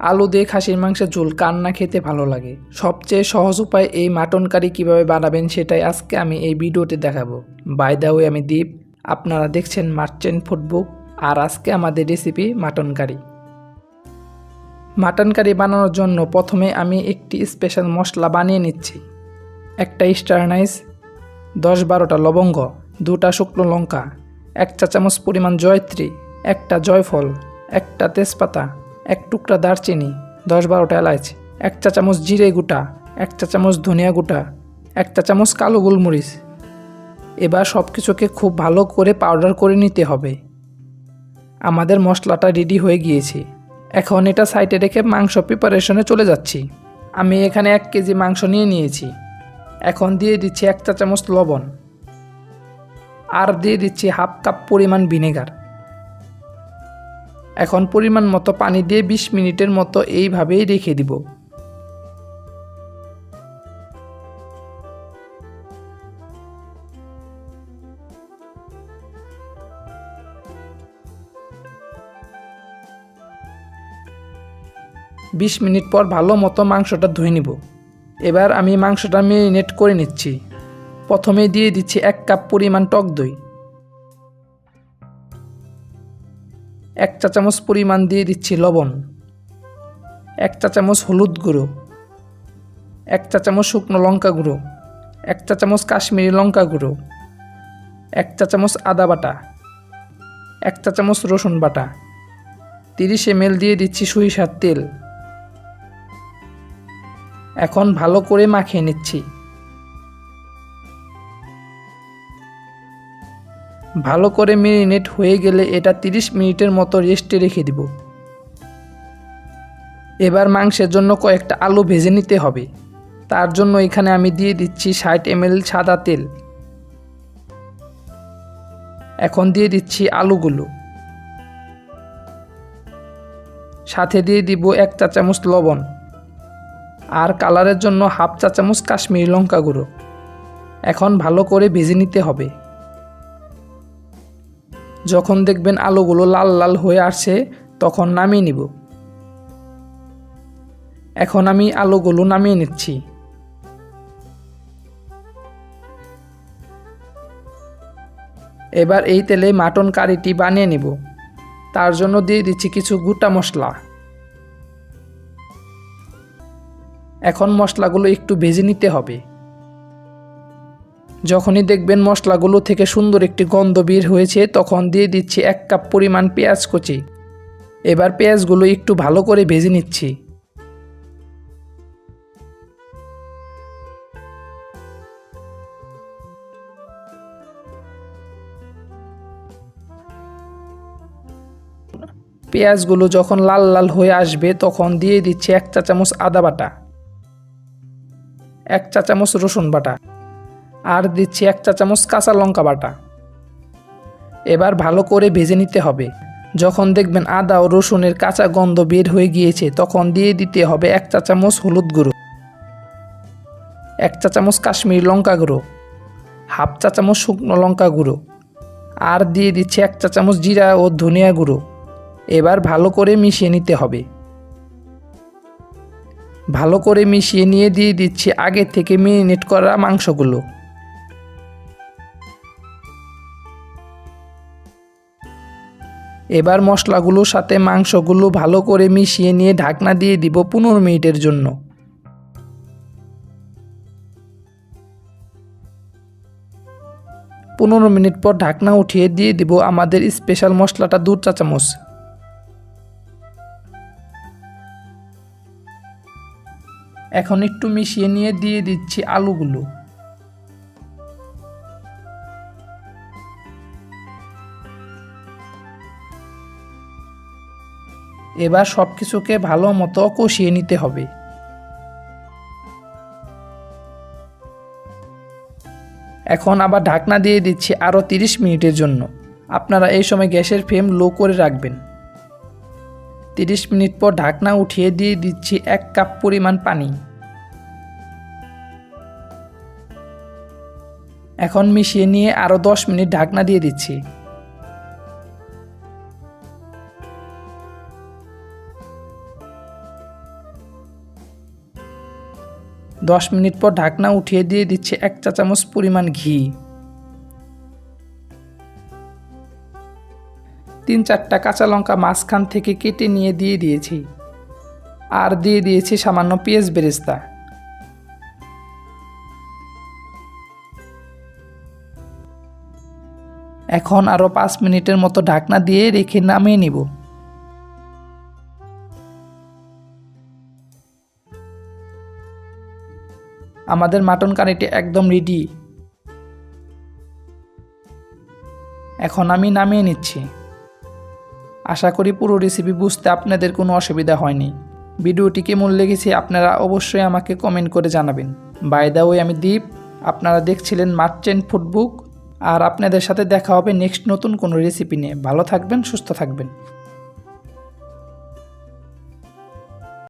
আলু দিয়ে খাসির মাংসের ঝোল কার না খেতে ভালো লাগে। সবচেয়ে সহজ উপায় এই মাটন কারি কীভাবে বানাবেন সেটাই আজকে আমি এই ভিডিওতে দেখাবো। বাই দ্য ওয়ে, আমি দীপ, আপনারা দেখছেন মার্চেন্ট ফুডবুক। আর আজকে আমাদের recipe mutton curry. Mutton curry বানানোর জন্য প্রথমে আমি একটি স্পেশাল মশলা বানিয়ে নিচ্ছি। একটা স্টার আনাইস, 10-12টা লবঙ্গ, 2টা শুকনো লঙ্কা, 1 চা চামচ পরিমাণ জয়ত্রী, একটা জয়ফল, একটা তেজপাতা, 1 টুকরা দারচিনি, 10-12টা এলাচ, 1 চা চামচ জিরে গুঁটা, 1 চা চামচ ধনিয়া গুঁটা, 1 চা চামচ কালো গোলমরিচ। এবার সব কিছুকে খুব ভালো করে পাউডার করে নিতে হবে। আমাদের মশলাটা রেডি হয়ে গিয়েছে। এখন এটা সাইডে রেখে মাংস প্রিপারেশনে চলে যাচ্ছি। আমি এখানে 1 কেজি মাংস নিয়েছি। এখন দিয়ে দিচ্ছি 1 চা চামচ লবণ, আর দিয়ে দিচ্ছি 1/2 কাপ পরিমাণ ভিনেগার। এখন পরিমাণ মতো পানি দিয়ে 20 মিনিটের মতো এইভাবেই রেখে দিব। বিশ মিনিট পর ভালো মতো মাংসটা ধুয়ে নিব। এবার আমি মাংসটা ম্যারিনেট করে নিচ্ছি। প্রথমে দিয়ে দিচ্ছি 1 কাপ পরিমাণ টক দই, 1 চা চামচ পরিমাণ দিয়ে দিচ্ছি লবণ, 1 চা চামচ হলুদ গুঁড়ো, 1 চা চামচ শুকনো লঙ্কা গুঁড়ো, 1 চা চামচ কাশ্মীরি লঙ্কা গুঁড়ো, 1 চা চামচ আদা বাটা, 1 চা চামচ রসুন বাটা, 30 ml দিয়ে দিচ্ছি সরিষার তেল। এখন ভালো করে মাখিয়ে নিচ্ছি। ভালো করে ম্যারিনেট হয়ে গেলে এটা 30 মিনিটের মতো রেস্টে রেখে দিব। এবার মাংসের জন্য কয়েকটা আলু ভেজে নিতে হবে। তার জন্য এখানে আমি দিয়ে দিচ্ছি 60 ml সাদা তেল। এখন দিয়ে দিচ্ছি আলুগুলো, সাথে দিয়ে দিব 1 চা চামচ লবণ, আর কালারের জন্য 1/2 চা চামচ কাশ্মীরি লঙ্কা গুঁড়ো। এখন ভালো করে ভেজে নিতে হবে। যখন দেখবেন আলুগুলো লাল লাল হয়ে আসছে তখন নামিয়ে নিব। এখন আমি আলুগুলো নামিয়ে নিচ্ছি। এবার এই তেলে মাটন কারিটি বানিয়ে নিব। তার জন্য দিয়ে দিচ্ছি কিছু গোটা মশলা। এখন মশলাগুলো একটু ভেজে নিতে হবে। যখনই দেখবেন মশলাগুলো থেকে সুন্দর একটি গন্ধ বের হয়েছে তখন দিয়ে দিচ্ছি 1 কাপ পরিমাণ পেঁয়াজ কুচি। এবার পেঁয়াজগুলো একটু ভালো করে ভেজে নিচ্ছি। পেঁয়াজগুলো যখন লাল লাল হয়ে আসবে তখন দিয়ে দিচ্ছি 1 চা চামচ আদা বাটা, 1 চা চামচ রসুন বাটা, আর দিচ্ছি 1 চা চামচ কাঁচা লঙ্কা বাটা। এবার ভালো করে ভেজে নিতে হবে। যখন দেখবেন আদা ও রসুনের কাঁচা গন্ধ বের হয়ে গিয়েছে তখন দিয়ে দিতে হবে 1 চা চামচ হলুদ গুঁড়ো, 1 চা চামচ কাশ্মীরি লঙ্কা গুঁড়ো, 1/2 চা চামচ শুকনো লঙ্কা গুঁড়ো, আর দিয়ে দিচ্ছি 1 চা চামচ জিরা ও ধনিয়া গুঁড়ো। এবার ভালো করে মিশিয়ে নিতে হবে। ভালো করে মিশিয়ে নিয়ে দিয়ে দিচ্ছি আগে থেকে ম্যারিনেট করা মাংসগুলো। এবার মশলাগুলোর সাথে মাংসগুলো ভালো করে মিশিয়ে নিয়ে ঢাকনা দিয়ে দিব 15 মিনিটের জন্য। 15 মিনিট পর ঢাকনা উঠিয়ে দিয়ে দিব আমাদের স্পেশাল মশলাটা 2 চা চামচ। এখন একটু মিশিয়ে নিয়ে দিয়ে দিচ্ছি আলুগুলো। এবার সব কিছুকে ভালো মতো কষিয়ে নিতে হবে। এখন আবার ঢাকনা দিয়ে দিচ্ছি আরও 30 মিনিটের জন্য। আপনারা এই সময় গ্যাসের ফ্লেম লো করে রাখবেন। 30 মিনিট পর ঢাকনা উঠিয়ে দিয়ে দিচ্ছি 1 কাপ পরিমাণ পানি। এখন মিশিয়ে নিয়ে আরও 10 মিনিট ঢাকনা দিয়ে দিচ্ছি। 10 মিনিট পর ঢাকনা উঠিয়ে দিয়ে দিচ্ছি 1 চা চামচ পরিমাণ ঘি। 3-4টা কাঁচা লঙ্কা মাঝখান থেকে কেটে নিয়ে দিয়ে দিয়েছি। আর দিয়ে দিয়েছি সামান্য পেঁয়াজ বেরেস্তা। এখন আরও 5 মিনিটের মতো ঢাকনা দিয়ে রেখে নামিয়ে নিব। আমাদের মাটন কারিটি একদম রেডি। এখন আমি নামিয়ে নিচ্ছি। আশা করি পুরো রেসিপি বুঝতে আপনাদের কোনো অসুবিধা হয়নি। ভিডিওটি কেমন লেগেছে আপনারা অবশ্যই আমাকে কমেন্ট করে জানাবেন। বাই দ্য ওয়ে, আমি দীপ, আপনারা দেখছিলেন মার্চেন্ট ফুডবুক। আর আপনাদের সাথে দেখা হবে নেক্সট নতুন কোনো রেসিপি নিয়ে। ভালো থাকবেন, সুস্থ থাকবেন।